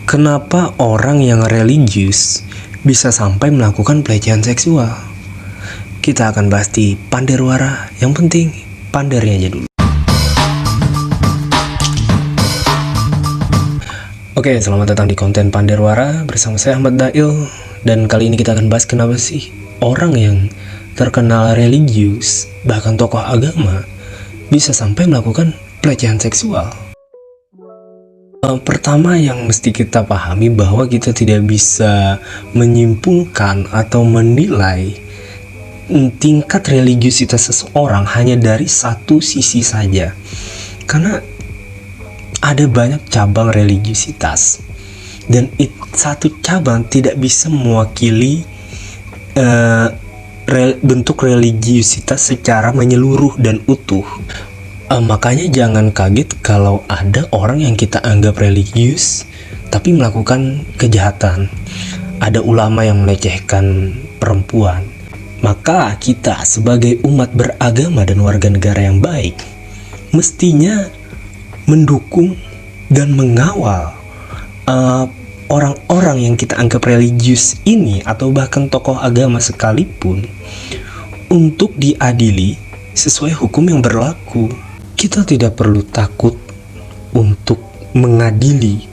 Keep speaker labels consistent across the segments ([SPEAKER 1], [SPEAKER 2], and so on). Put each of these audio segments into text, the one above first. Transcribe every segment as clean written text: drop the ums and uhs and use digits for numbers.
[SPEAKER 1] Kenapa orang yang religius bisa sampai melakukan pelecehan seksual? Kita akan bahas di Panderwara. Yang penting, pandernya aja dulu. Oke, selamat datang di konten Panderwara bersama saya Ahmad Dail. Dan kali ini kita akan bahas kenapa sih orang yang terkenal religius, bahkan tokoh agama, bisa sampai melakukan pelecehan seksual. Pertama yang mesti kita pahami bahwa kita tidak bisa menyimpulkan atau menilai tingkat religiusitas seseorang hanya dari satu sisi saja, karena ada banyak cabang religiusitas dan satu cabang tidak bisa mewakili bentuk religiusitas secara menyeluruh dan utuh. Makanya jangan kaget kalau ada orang yang kita anggap religius tapi melakukan kejahatan. Ada ulama yang melecehkan perempuan. Maka kita sebagai umat beragama dan warga negara yang baik mestinya mendukung dan mengawal orang-orang yang kita anggap religius ini, atau bahkan tokoh agama sekalipun, untuk diadili sesuai hukum yang berlaku. Kita tidak perlu takut untuk mengadili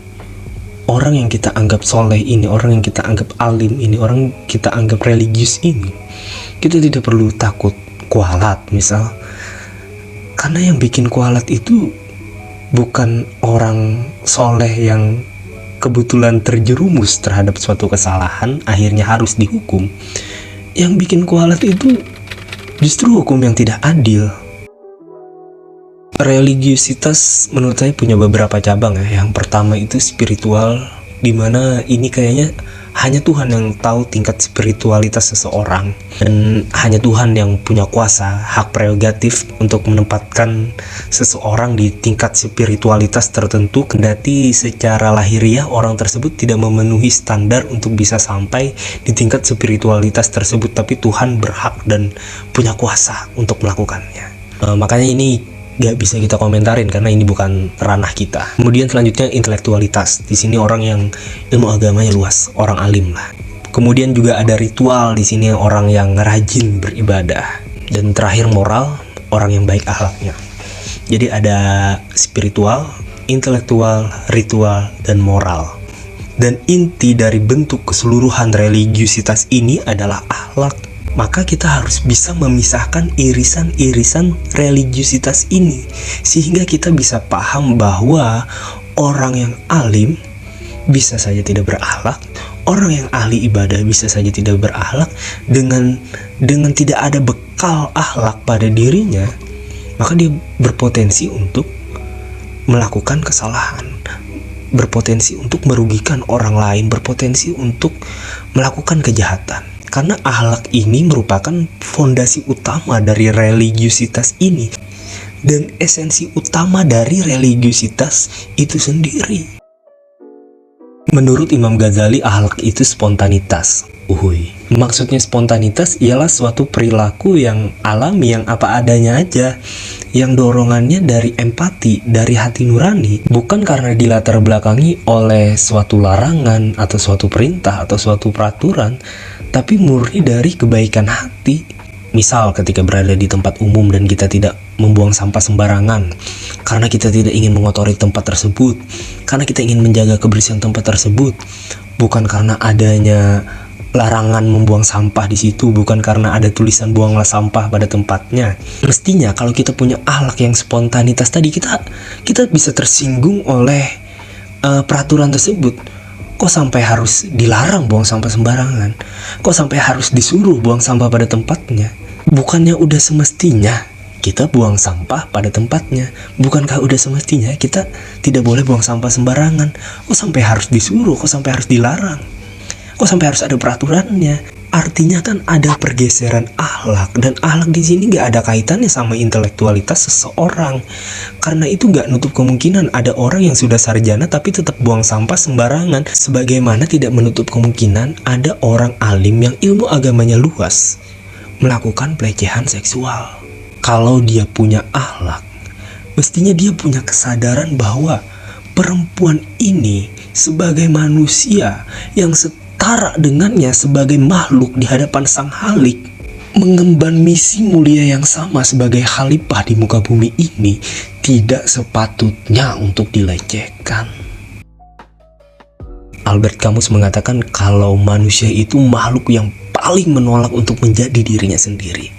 [SPEAKER 1] orang yang kita anggap soleh ini, orang yang kita anggap alim ini, orang yang kita anggap religius ini. Kita tidak perlu takut kualat misal, karena yang bikin kualat itu bukan orang soleh yang kebetulan terjerumus terhadap suatu kesalahan akhirnya harus dihukum. Yang bikin kualat itu justru hukum yang tidak adil. Religiusitas menurut saya punya beberapa cabang ya. Yang pertama itu spiritual, dimana ini kayaknya hanya Tuhan yang tahu tingkat spiritualitas seseorang, dan hanya Tuhan yang punya kuasa, hak prerogatif untuk menempatkan seseorang di tingkat spiritualitas tertentu, kendati secara lahiriah orang tersebut tidak memenuhi standar untuk bisa sampai di tingkat spiritualitas tersebut, tapi Tuhan berhak dan punya kuasa untuk melakukannya. Makanya ini gak bisa kita komentarin karena ini bukan ranah kita. Kemudian selanjutnya intelektualitas. Di sini orang yang ilmu agamanya luas, orang alim lah. Kemudian juga ada ritual, di sini orang yang rajin beribadah. Dan terakhir moral, orang yang baik akhlaknya. Jadi ada spiritual, intelektual, ritual, dan moral. Dan inti dari bentuk keseluruhan religiusitas ini adalah akhlak. Maka kita harus bisa memisahkan irisan-irisan religiusitas ini, sehingga kita bisa paham bahwa orang yang alim bisa saja tidak berakhlak, orang yang ahli ibadah bisa saja tidak berakhlak. Dengan tidak ada bekal akhlak pada dirinya, maka dia berpotensi untuk melakukan kesalahan, berpotensi untuk merugikan orang lain, berpotensi untuk melakukan kejahatan. Karena akhlak ini merupakan fondasi utama dari religiusitas ini, dan esensi utama dari religiusitas itu sendiri. Menurut Imam Ghazali, akhlak itu spontanitas. Maksudnya spontanitas ialah suatu perilaku yang alami, yang apa adanya aja, yang dorongannya dari empati, dari hati nurani, bukan karena dilatar belakangi oleh suatu larangan atau suatu perintah atau suatu peraturan, tapi murni dari kebaikan hati. Misal ketika berada di tempat umum dan kita tidak membuang sampah sembarangan karena kita tidak ingin mengotori tempat tersebut, karena kita ingin menjaga kebersihan tempat tersebut, bukan karena adanya larangan membuang sampah di situ, bukan karena ada tulisan buanglah sampah pada tempatnya. Mestinya kalau kita punya akhlak yang spontanitas tadi, kita bisa tersinggung oleh peraturan tersebut. Kok sampai harus dilarang buang sampah sembarangan? Kok sampai harus disuruh buang sampah pada tempatnya? Bukannya udah semestinya kita buang sampah pada tempatnya? Bukankah udah semestinya kita tidak boleh buang sampah sembarangan? Kok sampai harus disuruh? Kok sampai harus dilarang? Kok sampai harus ada peraturannya? Artinya kan ada pergeseran akhlak, dan akhlak di sini gak ada kaitannya sama intelektualitas seseorang. Karena itu gak nutup kemungkinan ada orang yang sudah sarjana tapi tetap buang sampah sembarangan, sebagaimana tidak menutup kemungkinan ada orang alim yang ilmu agamanya luas melakukan pelecehan seksual. Kalau dia punya akhlak, mestinya dia punya kesadaran bahwa perempuan ini sebagai manusia yang setara dengannya sebagai makhluk di hadapan Sang Halik, mengemban misi mulia yang sama sebagai khalifah di muka bumi ini tidak sepatutnya untuk dilecehkan. Albert Camus mengatakan kalau manusia itu makhluk yang paling menolak untuk menjadi dirinya sendiri.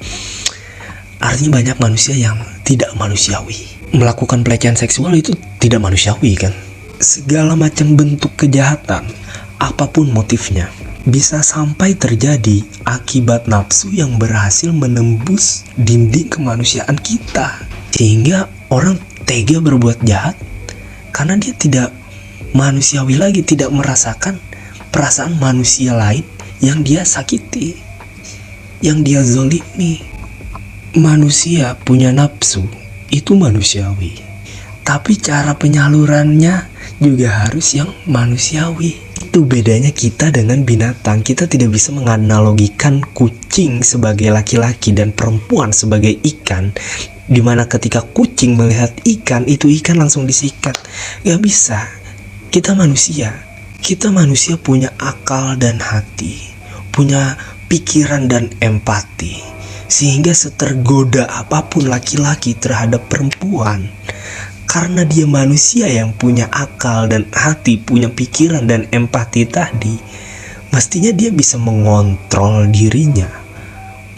[SPEAKER 1] Artinya banyak manusia yang tidak manusiawi. Melakukan pelecehan seksual itu tidak manusiawi kan? Segala macam bentuk kejahatan, apapun motifnya, bisa sampai terjadi akibat nafsu yang berhasil menembus dinding kemanusiaan kita. Sehingga orang tega berbuat jahat karena dia tidak manusiawi lagi, tidak merasakan perasaan manusia lain yang dia sakiti, yang dia zolimi. Manusia punya nafsu, itu manusiawi. Tapi cara penyalurannya juga harus yang manusiawi. Itu bedanya kita dengan binatang. Kita tidak bisa menganalogikan kucing sebagai laki-laki dan perempuan sebagai ikan, dimana ketika kucing melihat ikan, itu ikan langsung disikat. Gak bisa. Kita manusia punya akal dan hati, punya pikiran dan empati. Sehingga setergoda apapun laki-laki terhadap perempuan, karena dia manusia yang punya akal dan hati, punya pikiran dan empati tadi, mestinya dia bisa mengontrol dirinya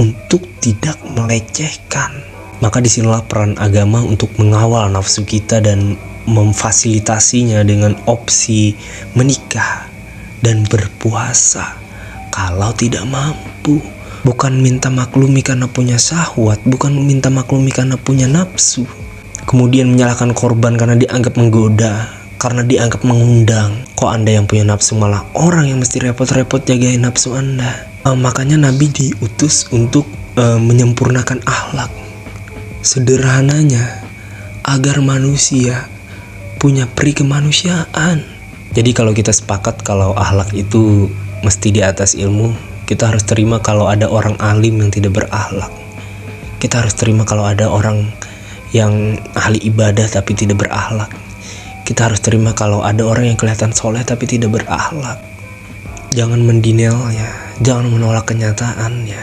[SPEAKER 1] untuk tidak melecehkan. Maka disinilah peran agama untuk mengawal nafsu kita dan memfasilitasinya dengan opsi menikah dan berpuasa kalau tidak mampu. Bukan minta maklumi karena punya syahwat, bukan minta maklumi karena punya nafsu, kemudian menyalahkan korban karena dianggap menggoda, karena dianggap mengundang. Kok Anda yang punya nafsu, malah orang yang mesti repot-repot jagain nafsu Anda. Makanya Nabi diutus untuk menyempurnakan akhlak. Sederhananya, agar manusia punya peri kemanusiaan. Jadi kalau kita sepakat kalau akhlak itu mesti di atas ilmu, kita harus terima kalau ada orang alim yang tidak berakhlak. Kita harus terima kalau ada orang yang ahli ibadah tapi tidak berakhlak. Kita harus terima kalau ada orang yang kelihatan soleh tapi tidak berakhlak. Jangan mendenialnya, jangan menolak kenyataannya.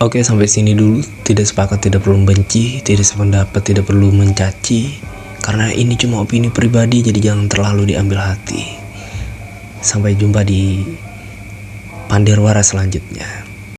[SPEAKER 1] Oke, sampai sini dulu. Tidak sepakat tidak perlu membenci, tidak sependapat tidak perlu mencaci, karena ini cuma opini pribadi, jadi jangan terlalu diambil hati. Sampai jumpa di Pandirwara selanjutnya.